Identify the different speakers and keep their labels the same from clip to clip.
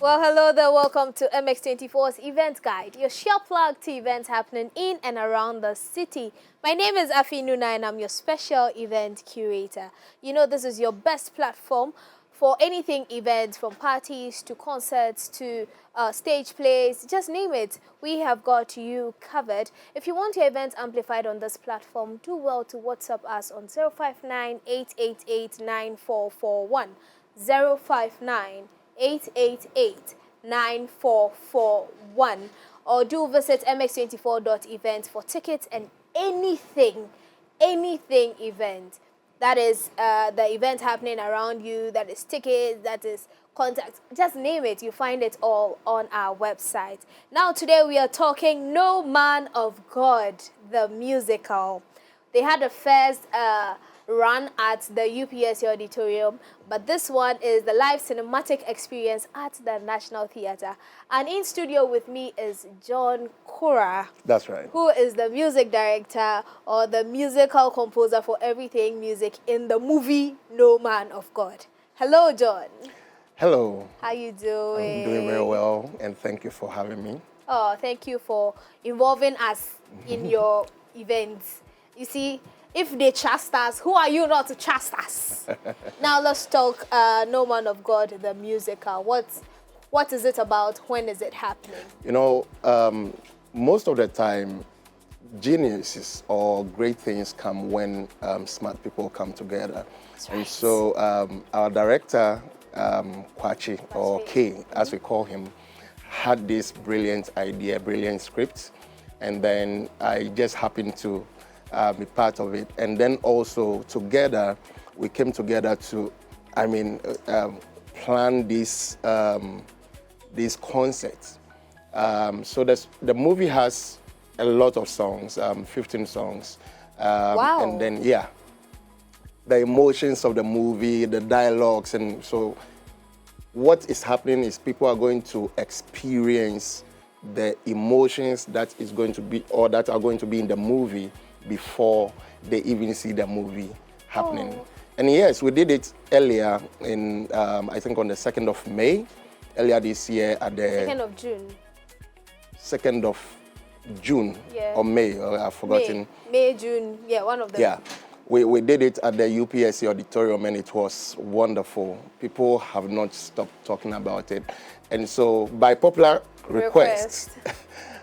Speaker 1: Well, hello there. Welcome to MX24's Event Guide, your sure plug to events happening in and around the city. My name is Afi Nuna and I'm your special event curator. You know, this is your best platform for anything events, from parties to concerts to stage plays, just name it. We have got you covered. If you want your event amplified on this platform, do well to WhatsApp us on 059-888-9441. 059-888-9441, or do visit mx24.event for tickets and anything event. That is the event happening around you, that is tickets, that is contacts, just name it. You find it all on our website. Now today we are talking No Man of God, the musical. They had a first run at the UPSC Auditorium, but this one is the live cinematic experience at the National Theatre. And in studio with me is Jon Quora.
Speaker 2: That's right.
Speaker 1: Who is the music director or the musical composer for everything music in the movie No Man of God. Hello, Jon.
Speaker 2: Hello.
Speaker 1: How you doing?
Speaker 2: I'm doing very well, and thank you for having me.
Speaker 1: Oh, thank you for involving us in your events. You see, if they trust us, who are you not to trust us? Now let's talk No Man of God, the musical. What is it about? When is it happening?
Speaker 2: You know, most of the time, geniuses or great things come when smart people come together.
Speaker 1: That's
Speaker 2: And
Speaker 1: right.
Speaker 2: so our director, Kwachi, or K, as we call him, had this brilliant idea, brilliant script, and then I just happened to be part of it. And then also together, we came together to, plan this concert. So the movie has a lot of songs, 15 songs.
Speaker 1: Wow.
Speaker 2: And then, yeah, the emotions of the movie, the dialogues. And so what is happening is people are going to experience the emotions that is going to be, or that are going to be in the movie before they even see the movie happening.
Speaker 1: Oh.
Speaker 2: And yes, we did it earlier in, I think on the 2nd of May, earlier this year at the
Speaker 1: 2nd of June.
Speaker 2: 2nd of June,
Speaker 1: Yeah.
Speaker 2: or May, or I've forgotten.
Speaker 1: May, June, yeah, one of them.
Speaker 2: Yeah, we did it at the UPSC Auditorium and it was wonderful. People have not stopped talking about it. And so by popular request.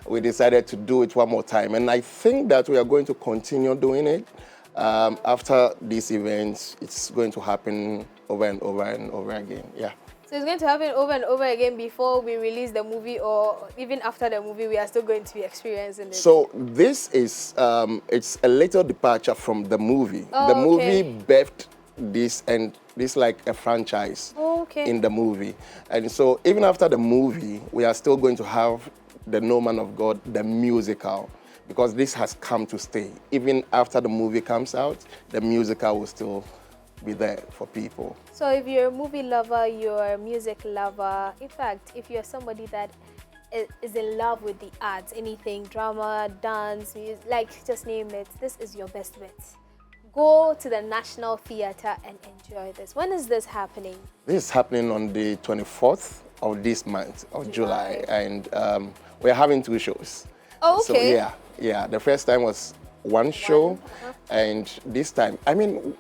Speaker 2: We decided to do it one more time. And I think that we are going to continue doing it. After these events, it's going to happen over and over and over again, yeah.
Speaker 1: So it's going to happen over and over again before we release the movie, or even after the movie, we are still going to be experiencing it?
Speaker 2: So this is, it's a little departure from the movie.
Speaker 1: Oh,
Speaker 2: the movie
Speaker 1: okay.
Speaker 2: birthed this, and this like a franchise in the movie. And so even after the movie, we are still going to have the No Man of God, the musical, because this has come to stay. Even after the movie comes out, the musical will still be there for people.
Speaker 1: So if you're a movie lover, you're a music lover, in fact, if you're somebody that is in love with the arts, anything, drama, dance, music, like just name it, this is your best bet. Go to the National Theatre and enjoy this. When is this happening?
Speaker 2: This is happening on the 24th of this month of July, and we're having 2 shows.
Speaker 1: Oh, okay.
Speaker 2: So yeah, the first time was one show, and this time,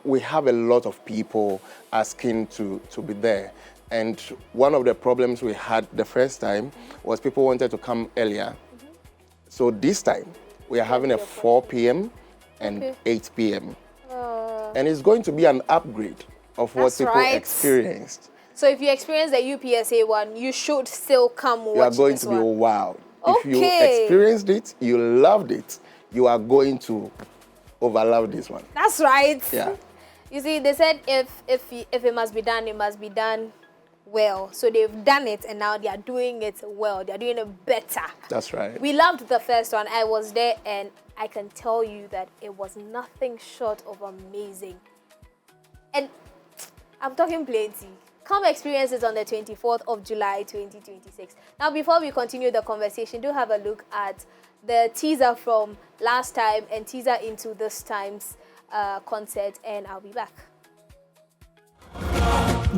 Speaker 2: we have a lot of people asking to be there. And one of the problems we had the first time was people wanted to come earlier. So this time, we are having a 4 p.m. and 8 p.m. And it's going to be an upgrade of what people experienced.
Speaker 1: So if you experience the UPSA one, you should still come watch this one.
Speaker 2: You are going to be wowed. If you experienced it, you loved it, you are going to overlove this one.
Speaker 1: That's right.
Speaker 2: Yeah.
Speaker 1: You see, they said if it must be done, it must be done well. So they've done it, and now they are doing it well. They are doing it better.
Speaker 2: That's right.
Speaker 1: We loved the first one. I was there, and I can tell you that it was nothing short of amazing. And I'm talking plenty. Come experience it on the 24th of July, 2026. Now, before we continue the conversation, do have a look at the teaser from last time and teaser into this time's concert, and I'll be back.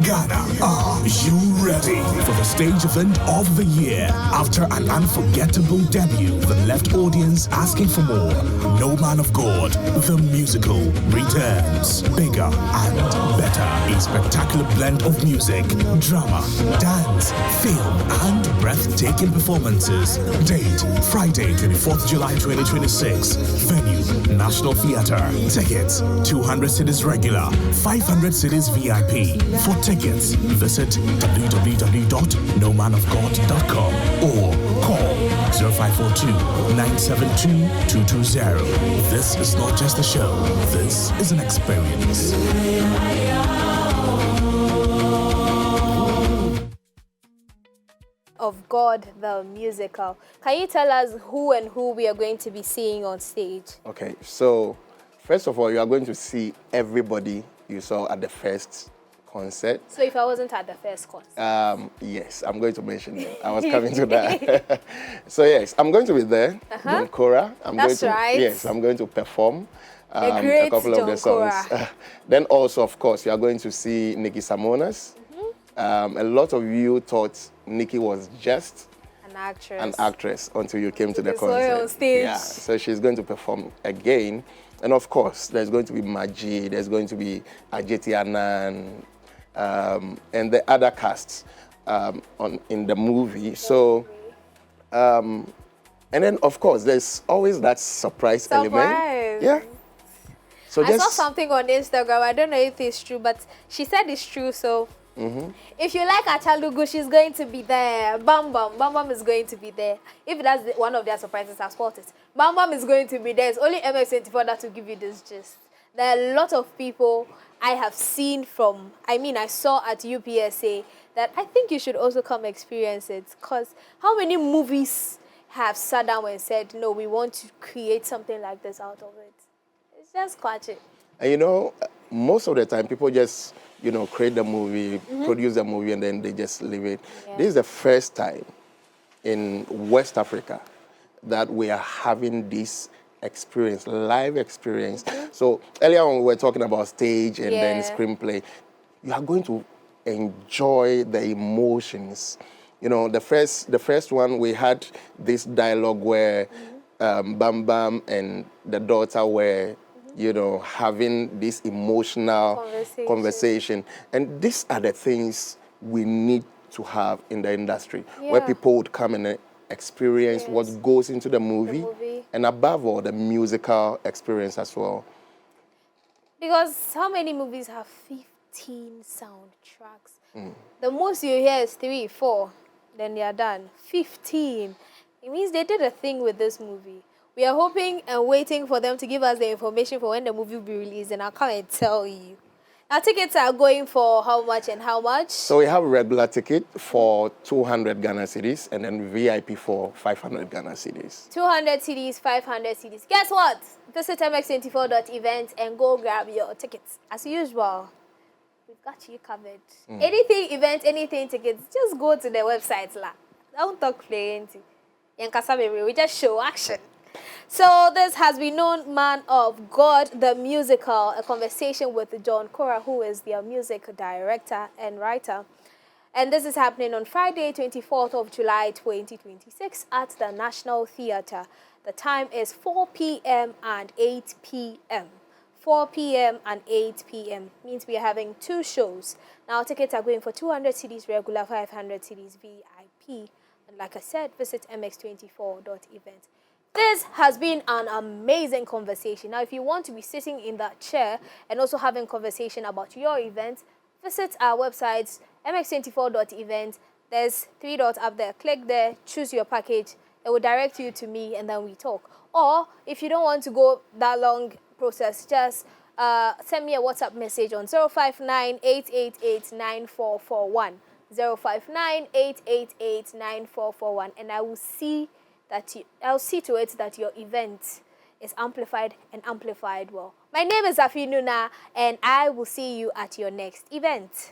Speaker 3: Ghana, are you ready for the stage event of the year? After an unforgettable debut that left audience asking for more, No Man of God, the musical, returns bigger and better. A spectacular blend of music, drama, dance, film, and breathtaking performances. Date, Friday, 24th July 2026. Venue, National Theatre. Tickets, 200 cities regular, 500 cities VIP. For tickets, visit www.nomanofgod.com or call 0542-972-220. This is not just a show, this is an experience.
Speaker 1: Of God, the musical. Can you tell us who and who we are going to be seeing on stage?
Speaker 2: Okay, so first of all, you are going to see everybody you saw at the first concert.
Speaker 1: So if I wasn't at the first concert?
Speaker 2: Yes, I'm going to mention it. I was coming to that. So yes, I'm going to be there. Jon Quora.
Speaker 1: That's right.
Speaker 2: Yes, I'm going to perform
Speaker 1: A great
Speaker 2: couple
Speaker 1: Jon
Speaker 2: of the songs. Then also, of course, you are going to see Nikki Samonas. A lot of you thought Nikki was just an actress until you came to the concert.
Speaker 1: On stage.
Speaker 2: Yeah, so she's going to perform again. And of course, there's going to be Maji, there's going to be Ajeti Anan, and the other casts in the movie. So, and then of course, there's always that surprise element. Yeah. So
Speaker 1: I saw something on Instagram. I don't know if it's true, but she said it's true. So if you like Achalugu, she's going to be there. Bam Bam is going to be there. If that's one of their surprises, I've spotted. Bam Bam is going to be there. It's only MX24 that will give you this gist. There are a lot of people I have seen I saw at UPSA that I think you should also come experience it. Because how many movies have sat down and said, no, we want to create something like this out of it? It's just catchy.
Speaker 2: And most of the time, people just, create the movie, produce the movie, and then they just leave it. Yeah. This is the first time in West Africa that we are having this experience, live experience. So earlier on, we were talking about stage and then screenplay. You are going to enjoy the emotions. The first one, we had this dialogue where Bam Bam and the daughter were having this emotional conversation. And these are the things we need to have in the industry, where people would come and experience what goes into the movie, and above all, the musical experience as well.
Speaker 1: Because how many movies have 15 soundtracks? The most you hear is 3, 4, then they are done. 15. It means they did a thing with this movie. We are hoping and waiting for them to give us the information for when the movie will be released, and I'll come and tell you. Now, tickets are going for how much and how much?
Speaker 2: So we have regular ticket for 200 Ghana cedis, and then VIP for 500 Ghana cedis. 200
Speaker 1: cedis, 500 cedis. Guess what? Visit MX24.event and go grab your tickets. As usual, we've got you covered. Anything event, anything tickets, just go to the website. Don't talk plenty. We just show action. So this has been No Man of God, the musical, a conversation with Jon Quora, who is their music director and writer. And this is happening on Friday, 24th of July, 2026 at the National Theatre. The time is 4 p.m. and 8 p.m. 4 p.m. and 8 p.m. means we are having 2 shows. Now tickets are going for 200 cedis regular, 500 cedis VIP. And like I said, visit mx24.event. This has been an amazing conversation. Now, if you want to be sitting in that chair and also having conversation about your event, visit our website, mx24.event. There's 3 dots up there. Click there, choose your package. It will direct you to me, and then we talk. Or, if you don't want to go that long process, just send me a WhatsApp message on 059-888-9441. 059-888-9441, and I'll see to it that your event is amplified and amplified well. My name is Afi Nuna, and I will see you at your next event.